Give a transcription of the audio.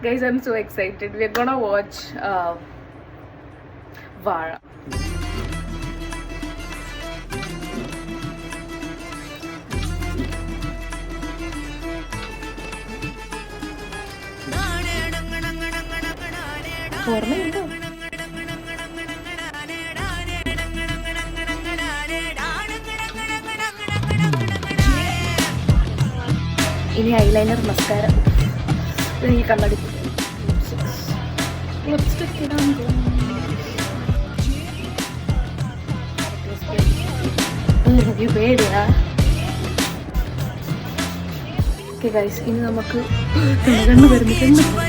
Guys, I'm so excited. We're gonna watch Vara. ഓർമ്മയുണ്ടോ? ഇനി eyeliner, mascara, ഈ കണ്ണടി, lipstick ഇടാൻ പേടിയാ. ഓക്കെ ഗൈസ്, ഇനി നമുക്ക് കണ്ണു വരുന്നു.